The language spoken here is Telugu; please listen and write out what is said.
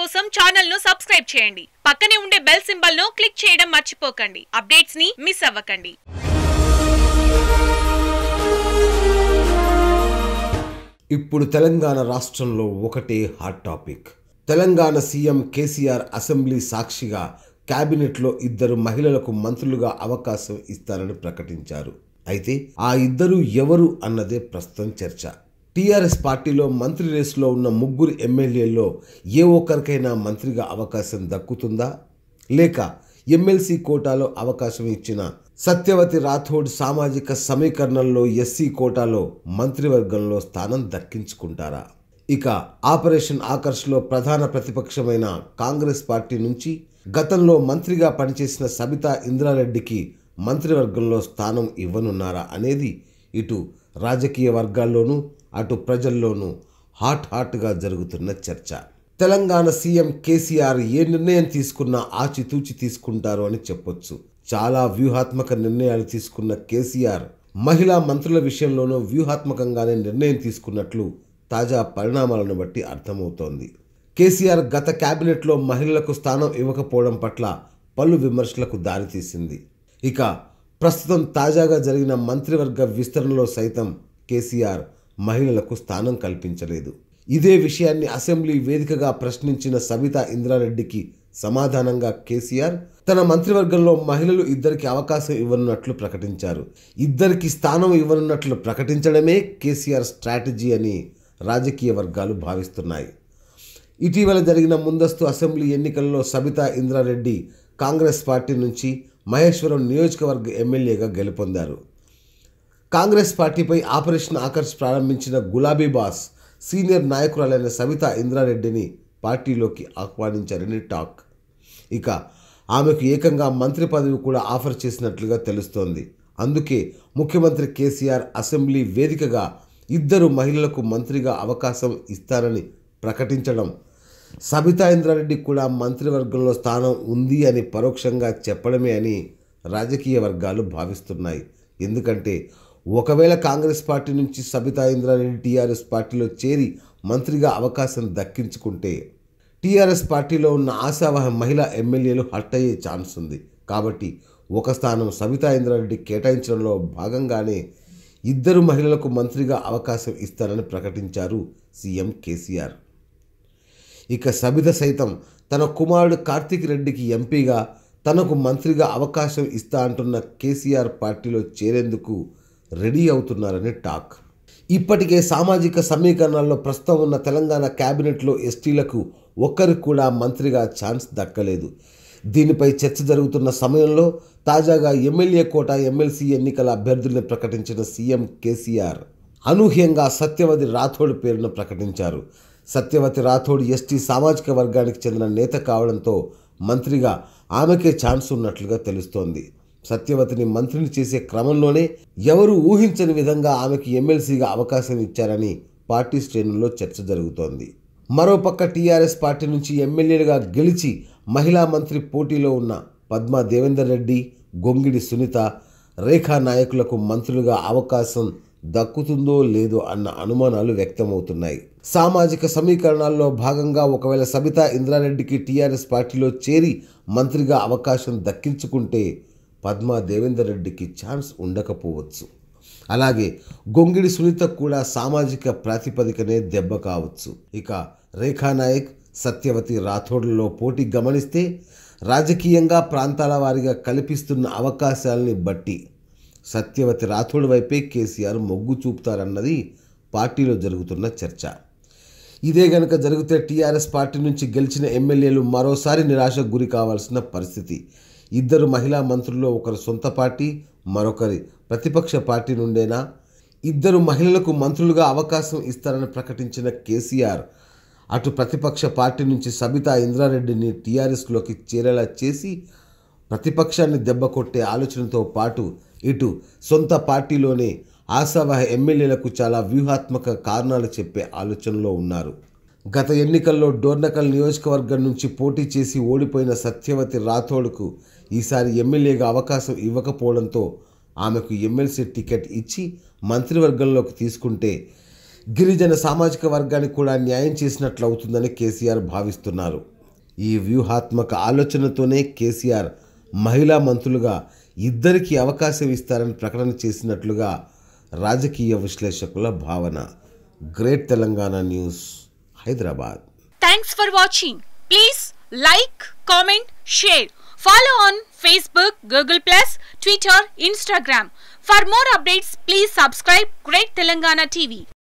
కోసం ఛానల్ ను సబ్స్క్రైబ్ చేయండి. పక్కనే ఉండే బెల్ సింబల్ ను క్లిక్ చేయడం మర్చిపోకండి. అప్డేట్స్ ని మిస్ అవ్వకండి. ఇప్పుడు తెలంగాణ రాష్ట్రంలో ఒకటే hot topic. Telangana CM KCR assembly సాక్షిగా కేబినెట్లో 2 మహిళలకు మంత్రులుగా అవకాశం ఇస్తారని ప్రకటించారు. అయితే ఆ 2 ఎవరు అన్నదే ప్రస్తుతం చర్చ. టీఆర్ఎస్ పార్టీలో మంత్రి రేసులో ఉన్న 3 ఎమ్మెల్యేల్లో ఏ ఒక్కరికైనా మంత్రిగా అవకాశం దక్కుతుందా, లేక ఎమ్మెల్సీ కోటాలో అవకాశం ఇచ్చిన సత్యవతి రాథోడ్ సామాజిక సమీకరణంలో ఎస్సీ కోటాలో మంత్రివర్గంలో స్థానం దక్కించుకుంటారా? ఇక ఆపరేషన్ ఆకర్ష్లో ప్రధాన ప్రతిపక్షమైన కాంగ్రెస్ పార్టీ నుంచి గతంలో మంత్రిగా పనిచేసిన సబితా ఇంద్రారెడ్డికి మంత్రివర్గంలో స్థానం ఇవ్వనున్నారా అనేది ఇటు రాజకీయ వర్గాల్లోనూ అటు ప్రజల్లోనూ హాట్గా జరుగుతున్న చర్చ. తెలంగాణ సీఎం కేసీఆర్ ఏ నిర్ణయం తీసుకున్నా ఆచితూచి తీసుకుంటారు అని చెప్పొచ్చు. చాలా వ్యూహాత్మక నిర్ణయాలు తీసుకున్న కేసీఆర్ మహిళా మంత్రుల విషయంలోనూ వ్యూహాత్మకంగానే నిర్ణయం తీసుకున్నట్లు తాజా పరిణామాలను బట్టి అర్థమవుతోంది. కేసీఆర్ గత కేబినెట్లో మహిళలకు స్థానం ఇవ్వకపోవడం పట్ల పలు విమర్శలకు దారితీసింది. ఇక ప్రస్తుతం తాజాగా జరిగిన మంత్రివర్గ విస్తరణలో సైతం కేసీఆర్ మహిళలకు స్థానం కల్పించలేదు. ఇదే విషయాన్ని అసెంబ్లీ వేదికగా ప్రశ్నించిన సబితా ఇంద్రారెడ్డికి సమాధానంగా కేసీఆర్ తన మంత్రివర్గంలో మహిళలు 2కి అవకాశం ఇవ్వనున్నట్లు ప్రకటించారు. 2కి స్థానం ఇవ్వనున్నట్లు ప్రకటించడమే కేసీఆర్ స్ట్రాటజీ అని రాజకీయ వర్గాలు భావిస్తున్నాయి. ఇటీవల జరిగిన ముందస్తు అసెంబ్లీ ఎన్నికల్లో సబితా ఇంద్రారెడ్డి కాంగ్రెస్ పార్టీ నుంచి మహేశ్వరం నియోజకవర్గ ఎమ్మెల్యేగా గెలుపొందారు. కాంగ్రెస్ పార్టీపై ఆపరేషన్ ఆకర్ష్ ప్రారంభించిన గులాబీ బాస్ సీనియర్ నాయకురాలైన సబితా ఇంద్రారెడ్డిని పార్టీలోకి ఆహ్వానించారని టాక్. ఇక ఆమెకు ఏకంగా మంత్రి పదవి కూడా ఆఫర్ చేసినట్లుగా తెలుస్తోంది. అందుకే ముఖ్యమంత్రి కేసీఆర్ అసెంబ్లీ వేదికగా 2 మహిళలకు మంత్రిగా అవకాశం ఇస్తారని ప్రకటించడం సబితా ఇంద్రారెడ్డికి కూడా మంత్రివర్గంలో స్థానం ఉంది అని పరోక్షంగా చెప్పడమే అని రాజకీయ వర్గాలు భావిస్తున్నాయి. ఎందుకంటే ఒకవేళ కాంగ్రెస్ పార్టీ నుంచి సబితా ఇంద్రారెడ్డి టీఆర్ఎస్ పార్టీలో చేరి మంత్రిగా అవకాశం దక్కించుకుంటే టీఆర్ఎస్ పార్టీలో ఉన్న ఆశావహ మహిళా ఎమ్మెల్యేలు హట్ అయ్యే ఛాన్స్ ఉంది. కాబట్టి ఒక స్థానం సబితా ఇంద్రారెడ్డి కేటాయించడంలో భాగంగానే 2 మహిళలకు మంత్రిగా అవకాశం ఇస్తారని ప్రకటించారు సీఎం కేసీఆర్. ఇక సబిత సైతం తన కుమారుడు కార్తిక్ రెడ్డికి ఎంపీగా తనకు మంత్రిగా అవకాశం ఇస్తా అంటున్న కేసీఆర్ పార్టీలో చేరేందుకు రెడీ అవుతున్నారని టాక్. ఇప్పటికే సామాజిక సమీకరణాల్లో ప్రస్తుతం ఉన్న తెలంగాణ కేబినెట్లో ఎస్టీలకు ఒక్కరికి కూడా మంత్రిగా ఛాన్స్ దక్కలేదు. దీనిపై చర్చ జరుగుతున్న సమయంలో తాజాగా ఎమ్మెల్యే కోట ఎమ్మెల్సీ ఎన్నికల అభ్యర్థుల్ని ప్రకటించిన సీఎం కేసీఆర్ అనూహ్యంగా సత్యవతి రాథోడ్ పేరును ప్రకటించారు. సత్యవతి రాథోడ్ ఎస్టీ సామాజిక వర్గానికి చెందిన నేత కావడంతో మంత్రిగా ఆమెకే ఛాన్స్ ఉన్నట్లుగా తెలుస్తోంది. సత్యవతిని మంత్రిని చేసే క్రమంలోనే ఎవరు ఊహించని విధంగా ఆమెకి ఎమ్మెల్సీగా అవకాశం ఇచ్చారని పార్టీ శ్రేణుల్లో చర్చ జరుగుతోంది. మరోపక్క టీఆర్ఎస్ పార్టీ నుంచి ఎమ్మెల్యేలుగా గెలిచి మహిళా మంత్రి పోటీలో ఉన్న పద్మా దేవేందర్ రెడ్డి, గొంగిడి సునీత, రేఖా నాయకులకు మంత్రులుగా అవకాశం దక్కుతుందో లేదో అన్న అనుమానాలు వ్యక్తమవుతున్నాయి. సామాజిక సమీకరణాల్లో భాగంగా ఒకవేళ సబితా ఇంద్రారెడ్డికి టీఆర్ఎస్ పార్టీలో చేరి మంత్రిగా అవకాశం దక్కించుకుంటే పద్మా దేవేందర్ రెడ్డికి ఛాన్స్ ఉండకపోవచ్చు. అలాగే గొంగిడి సునీత కూడా సామాజిక ప్రాతిపదికనే దెబ్బ కావచ్చు. ఇక రేఖా నాయక్, సత్యవతి రాథోడ్లలో పోటీ గమనిస్తే రాజకీయంగా ప్రాంతాల వారీగా కల్పిస్తున్న అవకాశాలని బట్టి సత్యవతి రాథోడ్ వైపే కేసీఆర్ మొగ్గు చూపుతారన్నది పార్టీలో జరుగుతున్న చర్చ. ఇదే గనక జరిగితే టీఆర్ఎస్ పార్టీ నుంచి గెలిచిన ఎమ్మెల్యేలు మరోసారి నిరాశకు గురి కావాల్సిన పరిస్థితి. 2 మహిళా మంత్రుల్లో ఒకరు సొంత పార్టీ, మరొకరి ప్రతిపక్ష పార్టీ నుండేనా? 2 మహిళలకు మంత్రులుగా అవకాశం ఇస్తారని ప్రకటించిన కేసీఆర్ అటు ప్రతిపక్ష పార్టీ నుంచి సబితా ఇంద్రారెడ్డిని టీఆర్ఎస్లోకి చేరేలా చేసి ప్రతిపక్షాన్ని దెబ్బకొట్టే ఆలోచనతో పాటు ఇటు సొంత పార్టీలోనే ఆశావహ ఎమ్మెల్యేలకు చాలా వ్యూహాత్మక కారణాలు చెప్పే ఆలోచనలో ఉన్నారు. గత ఎన్నికల్లో డోర్నకల్ నియోజకవర్గం నుంచి పోటీ చేసి ఓడిపోయిన సత్యవతి రాథోడ్కు ఈసారి ఎమ్మెల్యేగా అవకాశం ఇవ్వకపోవడంతో ఆమెకు ఎమ్మెల్సీ టికెట్ ఇచ్చి మంత్రివర్గంలోకి తీసుకుంటే గిరిజన సామాజిక వర్గానికి కూడా న్యాయం చేసినట్లు అవుతుందని కేసీఆర్ భావిస్తున్నారు. ఈ వ్యూహాత్మక ఆలోచనతోనే కేసీఆర్ మహిళా మంత్రులుగా ఇద్దరికీ అవకాశం ఇస్తారని ప్రకటన చేసినట్లుగా రాజకీయ విశ్లేషకుల భావన. Great Telangana news, Hyderabad. Thanks for watching. Please like, comment, share. Follow on Facebook, Google+, Twitter, Instagram. For more updates, please subscribe Great Telangana TV.